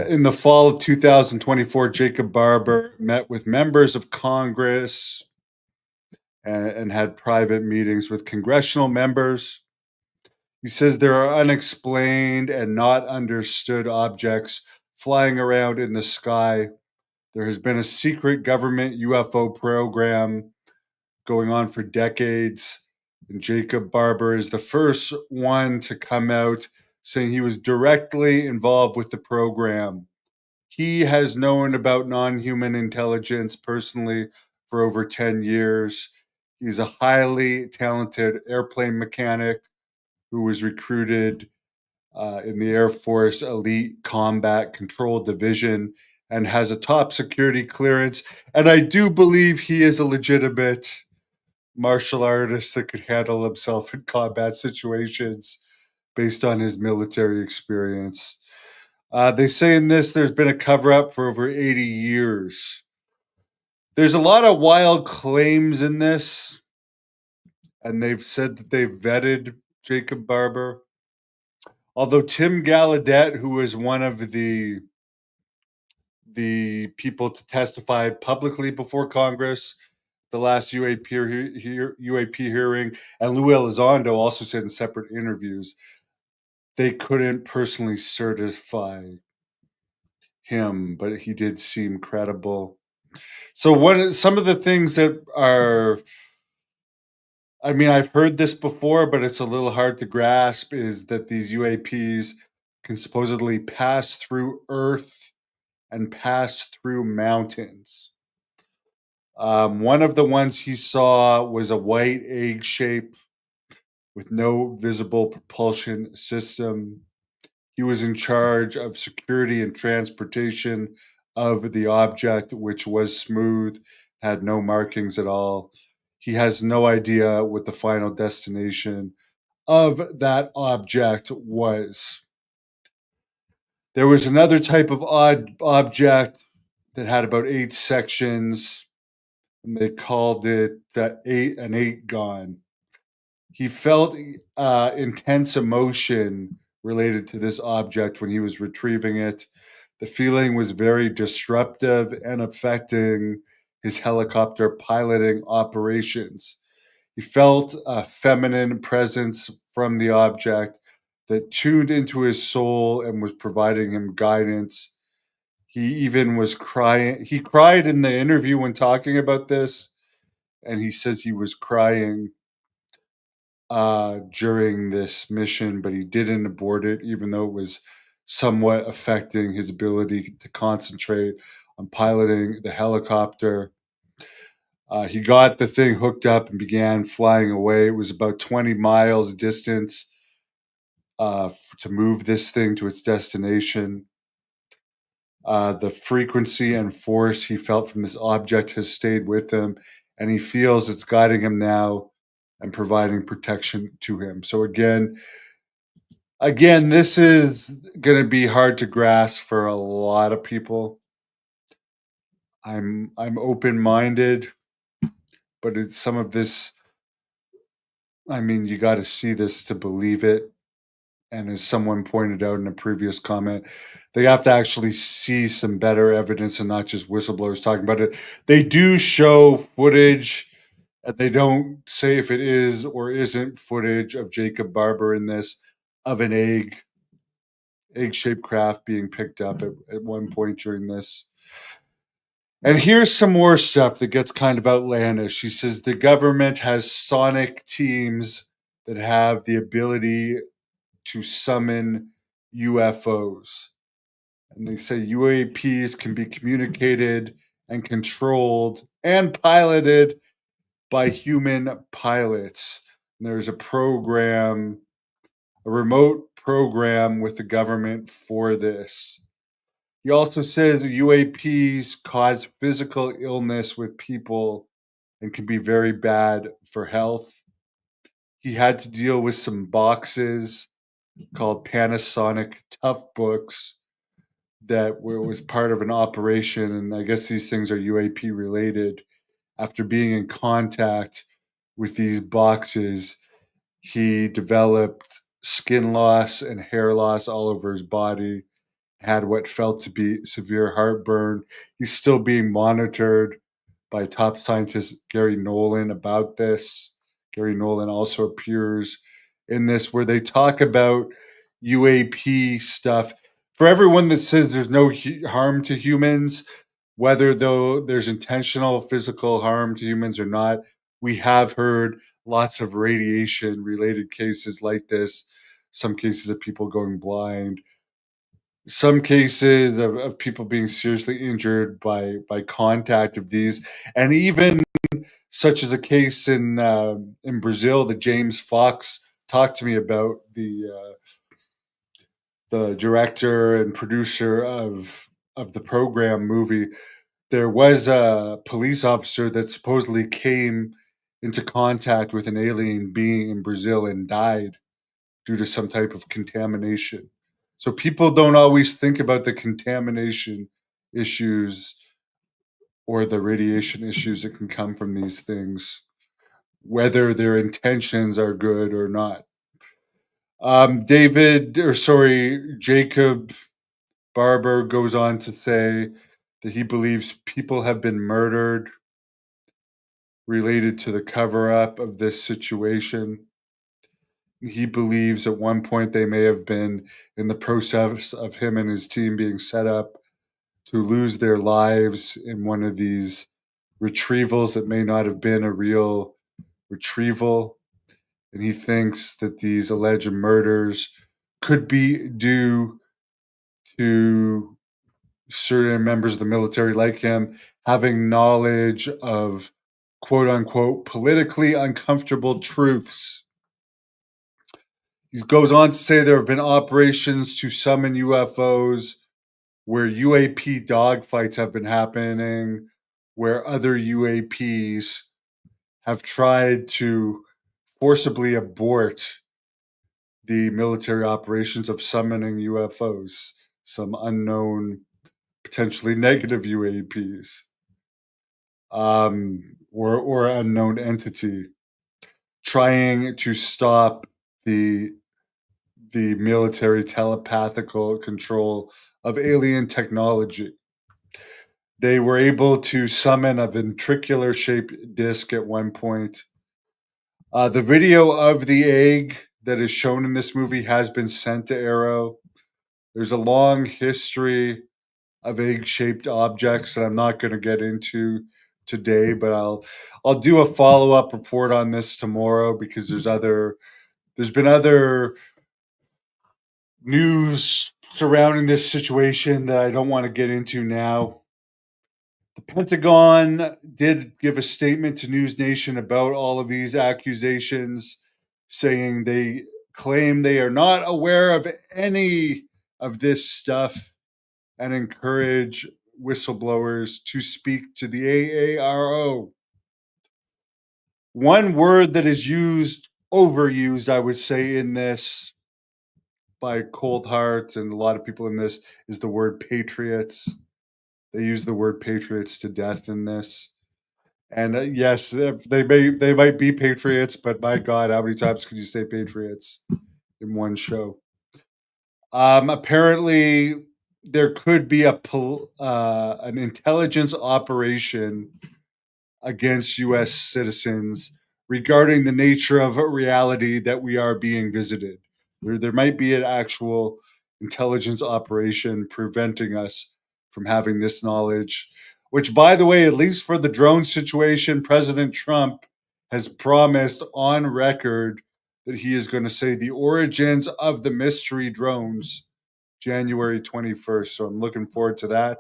In the fall of 2024, Jacob Barber met with members of Congress and had private meetings with congressional members. He says there are unexplained and not understood objects flying around in the sky. There has been a secret government UFO program going on for decades. And Jacob Barber is the first one to come out saying he was directly involved with the program. He has known about non human intelligence personally for over 10 years. He's a highly talented airplane mechanic who was recruited in the Air Force Elite Combat Control Division and has a top security clearance. And I do believe he is a legitimate martial artist that could handle himself in combat situations based on his military experience. They say in this there's been a cover up for over 80 years. There's a lot of wild claims in this, and they've said that they've vetted Jacob Barber. Although Tim Gallaudet, who was one of the people to testify publicly before Congress, the last UAP hearing, and Lou Elizondo also said in separate interviews they couldn't personally certify him, but he did seem credible. So some of the things that are, I mean, I've heard this before, but it's a little hard to grasp, is that these UAPs can supposedly pass through Earth and pass through mountains. One of the ones he saw was a white egg shape with no visible propulsion system. He was in charge of security and transportation of the object, which was smooth, had no markings at all. He has no idea what the final destination of that object was. There was another type of odd object that had about 8 sections, and they called it an eight gon. He felt intense emotion related to this object when he was retrieving it. The feeling was very disruptive and affecting his helicopter piloting operations. He felt a feminine presence from the object that tuned into his soul and was providing him guidance. He even was crying. He cried in the interview when talking about this, and he says he was crying during this mission, but he didn't abort it, even though it was somewhat affecting his ability to concentrate on piloting the helicopter. He got the thing hooked up and began flying away. It was about 20 miles distance to move this thing to its destination. The frequency and force he felt from this object has stayed with him, and he feels it's guiding him now and providing protection to him. So again, this is going to be hard to grasp for a lot of people. I'm open-minded, but it's some of this. I mean, you got to see this to believe it. And as someone pointed out in a previous comment, they have to actually see some better evidence and not just whistleblowers talking about it. They do show footage, and they don't say if it is or isn't footage of Jacob Barber in this, of an egg-shaped craft being picked up at one point during this. And here's some more stuff that gets kind of outlandish. She says the government has sonic teams that have the ability to summon UFOs. And they say UAPs can be communicated and controlled and piloted by human pilots. And there's a remote program with the government for this. He also says UAPs cause physical illness with people and can be very bad for health. He had to deal with some boxes called Panasonic Tough Books that was part of an operation, and I guess these things are UAP related. After being in contact with these boxes, he developed skin loss and hair loss all over his body. had what felt to be severe heartburn. He's still being monitored by top scientist Gary Nolan about this. Gary Nolan also appears in this, where they talk about UAP stuff. For everyone that says there's no harm to humans, whether though there's intentional physical harm to humans or not, we have heard lots of radiation related cases like this, some cases of people going blind, some cases of people being seriously injured by contact of these, and even such as a case in Brazil that James Fox talked to me about, the director and producer of the program movie. There was a police officer that supposedly came into contact with an alien being in Brazil and died due to some type of contamination. So people don't always think about the contamination issues or the radiation issues that can come from these things, whether their intentions are good or not. Jacob Barber goes on to say that he believes people have been murdered related to the cover up of this situation. He believes at one point they may have been in the process of him and his team being set up to lose their lives in one of these retrievals that may not have been a real retrieval. And he thinks that these alleged murders could be due to certain members of the military like him having knowledge of quote unquote politically uncomfortable truths. He goes on to say there have been operations to summon UFOs where UAP dogfights have been happening, where other UAPs have tried to forcibly abort the military operations of summoning UFOs, some unknown, potentially negative UAPs, or unknown entity, trying to stop the military telepathical control of alien technology. They were able to summon a ventricular shaped disc at one point. The video of the egg that is shown in this movie has been sent to Arrow. There's a long history of egg shaped objects that I'm not going to get into today, but I'll do a follow up report on this tomorrow because there's been other news surrounding this situation that I don't want to get into now. The Pentagon did give a statement to News Nation about all of these accusations, saying they claim they are not aware of any of this stuff and encourage whistleblowers to speak to the AARO. One word that is overused, I would say, in this by cold hearts and a lot of people in this is the word patriots. They use the word patriots to death in this. And yes, they might be patriots, but my God, how many times could you say patriots in one show? Apparently, there could be an intelligence operation against U.S. citizens regarding the nature of a reality that we are being visited. There might be an actual intelligence operation preventing us from having this knowledge, which, by the way, at least for the drone situation, President Trump has promised on record that he is going to say the origins of the mystery drones January 21st. So I'm looking forward to that.